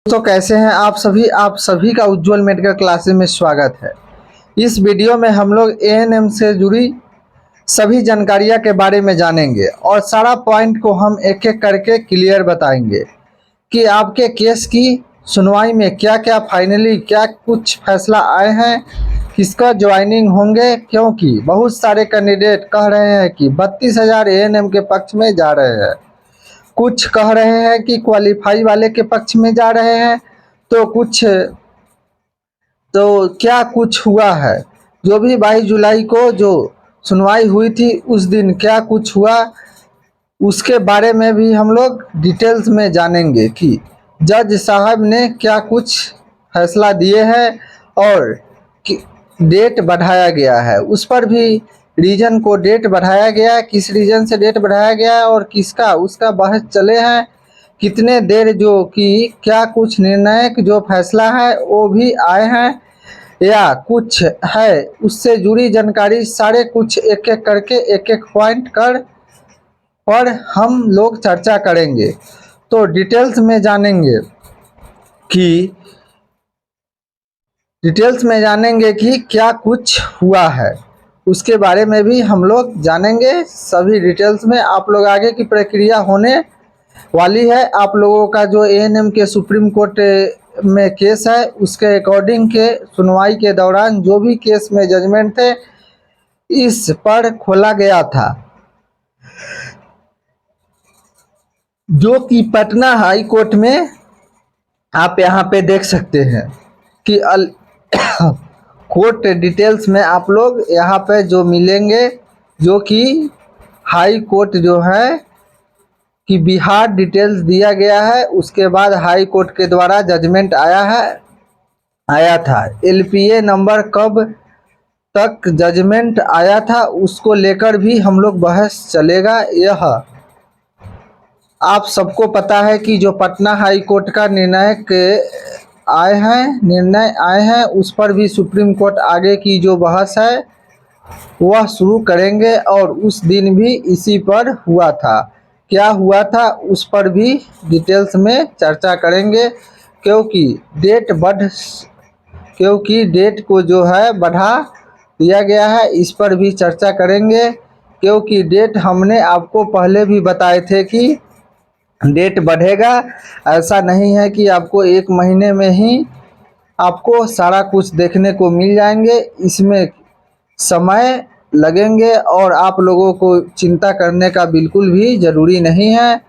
तो कैसे हैं आप सभी का उज्जवल मेडिकल क्लासेस में स्वागत है। इस वीडियो में हम लोग एएनएम से जुड़ी सभी जानकारियां के बारे में जानेंगे और सारा पॉइंट को हम एक एक करके क्लियर बताएंगे कि आपके केस की सुनवाई में क्या क्या फाइनली क्या कुछ फैसला आए हैं, किसका ज्वाइनिंग होंगे, क्योंकि बहुत सारे कैंडिडेट कह रहे हैं कि 32,000 एएनएम के पक्ष में जा रहे हैं, कुछ कह रहे हैं कि क्वालिफाई वाले के पक्ष में जा रहे हैं, तो क्या कुछ हुआ है। जो भी 22 जुलाई को जो सुनवाई हुई थी उस दिन क्या कुछ हुआ उसके बारे में भी हम लोग डिटेल्स में जानेंगे कि जज साहब ने क्या कुछ फैसला दिए हैं और डेट बढ़ाया गया है, उस पर भी रीजन को डेट बढ़ाया गया है, किस रीजन से डेट बढ़ाया गया है और किसका उसका बहस चले हैं, कितने देर जो कि क्या कुछ निर्णायक जो फैसला है वो भी आए हैं या कुछ है, उससे जुड़ी जानकारी सारे कुछ एक एक करके एक एक पॉइंट कर और हम लोग चर्चा करेंगे। तो डिटेल्स में जानेंगे कि क्या कुछ हुआ है, उसके बारे में भी हम लोग जानेंगे। सभी डिटेल्स में आप लोग आगे की प्रक्रिया होने वाली है। आप लोगों का जो एएनएम के सुप्रीम कोर्ट में केस है उसके अकॉर्डिंग के सुनवाई के दौरान जो भी केस में जजमेंट थे इस पर खोला गया था, जो कि पटना हाई कोर्ट में आप यहाँ पे देख सकते हैं कि कोर्ट डिटेल्स में आप लोग यहाँ पे जो मिलेंगे, जो कि हाई कोर्ट जो है कि बिहार डिटेल्स दिया गया है। उसके बाद हाई कोर्ट के द्वारा जजमेंट आया था। एलपीए नंबर कब तक जजमेंट आया था उसको लेकर भी हम लोग बहस चलेगा। यह आप सबको पता है कि जो पटना हाई कोर्ट का निर्णय आए हैं उस पर भी सुप्रीम कोर्ट आगे की जो बहस है वह शुरू करेंगे और उस दिन भी इसी पर हुआ था। क्या हुआ था उस पर भी डिटेल्स में चर्चा करेंगे, क्योंकि डेट को जो है बढ़ा दिया गया है, इस पर भी चर्चा करेंगे। क्योंकि डेट हमने आपको पहले भी बताए थे कि डेट बढ़ेगा, ऐसा नहीं है कि आपको एक महीने में ही आपको सारा कुछ देखने को मिल जाएंगे, इसमें समय लगेंगे और आप लोगों को चिंता करने का बिल्कुल भी ज़रूरी नहीं है।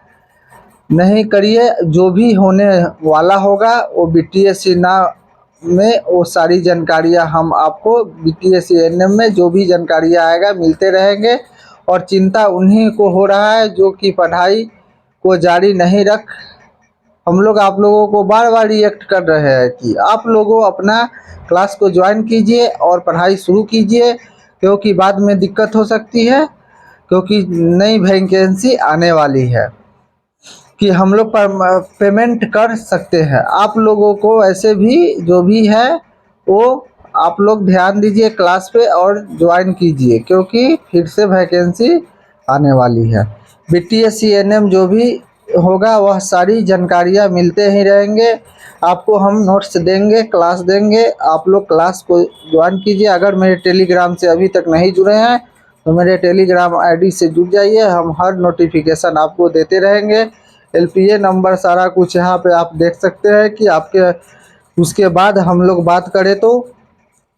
नहीं करिए, जो भी होने वाला होगा वो बीटीएससी में वो सारी जानकारियां हम आपको बीटीएससी एएनएम में जो भी जानकारियां आएगा मिलते रहेंगे। और चिंता उन्हीं को हो रहा है जो कि पढ़ाई को जारी नहीं रख, हम लोग आप लोगों को बार बार रिएक्ट कर रहे हैं कि आप लोगों अपना क्लास को ज्वाइन कीजिए और पढ़ाई शुरू कीजिए, क्योंकि बाद में दिक्कत हो सकती है, क्योंकि नई वैकेंसी आने वाली है कि हम लोग पेमेंट कर सकते हैं। आप लोगों को ऐसे भी जो भी है वो आप लोग ध्यान दीजिए क्लास पे और ज्वाइन कीजिए, क्योंकि फिर से वैकेंसी आने वाली है। बीटीएससी एएनएम जो भी होगा वह सारी जानकारियाँ मिलते ही रहेंगे, आपको हम नोट्स देंगे, क्लास देंगे, आप लोग क्लास को ज्वाइन कीजिए। अगर मेरे टेलीग्राम से अभी तक नहीं जुड़े हैं तो मेरे टेलीग्राम आईडी से जुड़ जाइए, हम हर नोटिफिकेशन आपको देते रहेंगे। एलपीए नंबर सारा कुछ यहाँ पे आप देख सकते हैं कि आपके। उसके बाद हम लोग बात करें तो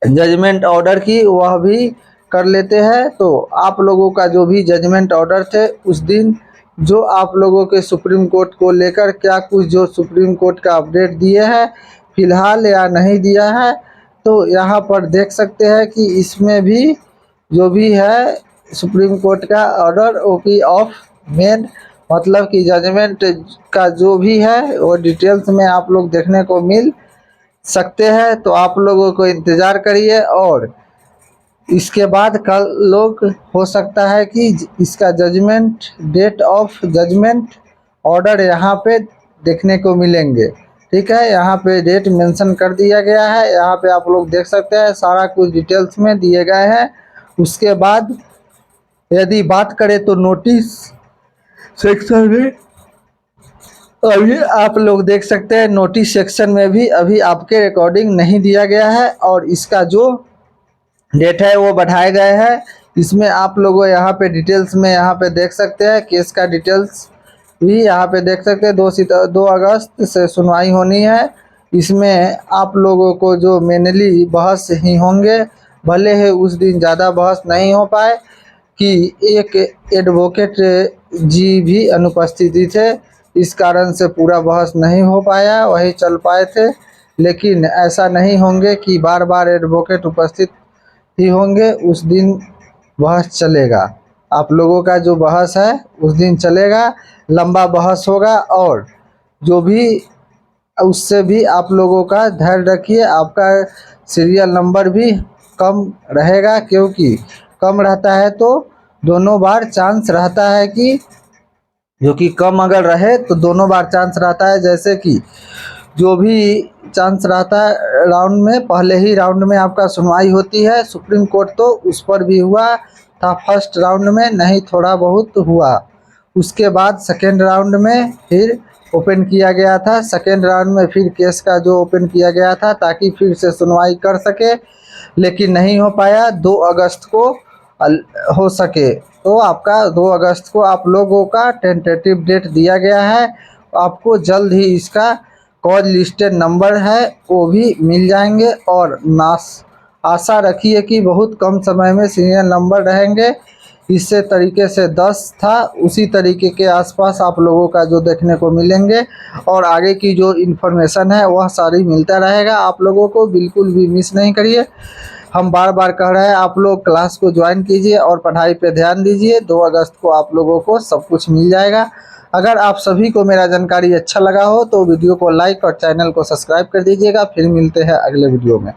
जजमेंट ऑर्डर की, वह भी कर लेते हैं। तो आप लोगों का जो भी जजमेंट ऑर्डर थे उस दिन जो आप लोगों के सुप्रीम कोर्ट को लेकर क्या कुछ जो सुप्रीम कोर्ट का अपडेट दिए हैं फिलहाल या नहीं दिया है, तो यहाँ पर देख सकते हैं कि इसमें भी जो भी है सुप्रीम कोर्ट का ऑर्डर ओपी ऑफ मेन, मतलब कि जजमेंट का जो भी है वो डिटेल्स में आप लोग देखने को मिल सकते हैं। तो आप लोगों को इंतज़ार करिए और इसके बाद कल लोग हो सकता है कि इसका judgement date of judgement order यहाँ पे देखने को मिलेंगे। ठीक है, यहाँ पे डेट मेंशन कर दिया गया है, यहाँ पे आप लोग देख सकते हैं सारा कुछ डिटेल्स में दिए गए हैं। उसके बाद यदि बात करें तो नोटिस सेक्शन में अभी आप लोग देख सकते हैं नोटिस सेक्शन में भी अभी आपके रिकॉर्डिंग नहीं दिया गया है और इसका जो डेट है वो बढ़ाए गए हैं। इसमें आप लोगों यहाँ पे डिटेल्स में यहाँ पे देख सकते हैं केस का डिटेल्स भी यहाँ पे देख सकते हैं। 2 अगस्त से सुनवाई होनी है। इसमें आप लोगों को जो मेनली बहस ही होंगे, भले ही उस दिन ज़्यादा बहस नहीं हो पाए कि एक एडवोकेट जी भी अनुपस्थिति थे, इस कारण से पूरा बहस नहीं हो पाया, वही चल पाए थे। लेकिन ऐसा नहीं होंगे कि बार बार एडवोकेट उपस्थित ही होंगे, उस दिन बहस चलेगा। आप लोगों का जो बहस है उस दिन चलेगा, लंबा बहस होगा। और जो भी उससे भी आप लोगों का धैर्य रखिए, आपका सीरियल नंबर भी कम रहेगा, क्योंकि कम रहता है तो दोनों बार चांस रहता है कि जो कि कम अगर रहे तो दोनों बार चांस रहता है। जैसे कि जो भी चांस रहता है राउंड में, पहले ही राउंड में आपका सुनवाई होती है। सुप्रीम कोर्ट तो उस पर भी हुआ था फर्स्ट राउंड में, नहीं थोड़ा बहुत हुआ। उसके बाद सेकेंड राउंड में फिर ओपन किया गया था। सेकेंड राउंड में फिर केस का जो ओपन किया गया था ताकि फिर से सुनवाई कर सके, लेकिन नहीं हो पाया। 2 अगस्त को हो सके तो आपका 2 अगस्त को आप लोगों का टेंटेटिव डेट दिया गया है। आपको जल्द ही इसका कॉज लिस्टेड नंबर है वो भी मिल जाएंगे और आशा रखिए कि बहुत कम समय में सीरियल नंबर रहेंगे। इससे तरीके से 10 था उसी तरीके के आसपास आप लोगों का जो देखने को मिलेंगे और आगे की जो इन्फॉर्मेशन है वह सारी मिलता रहेगा। आप लोगों को बिल्कुल भी मिस नहीं करिए। हम बार बार कह रहे हैं आप लोग क्लास को ज्वाइन कीजिए और पढ़ाई पे ध्यान दीजिए। 2 अगस्त को आप लोगों को सब कुछ मिल जाएगा। अगर आप सभी को मेरा जानकारी अच्छा लगा हो तो वीडियो को लाइक और चैनल को सब्सक्राइब कर दीजिएगा। फिर मिलते हैं अगले वीडियो में।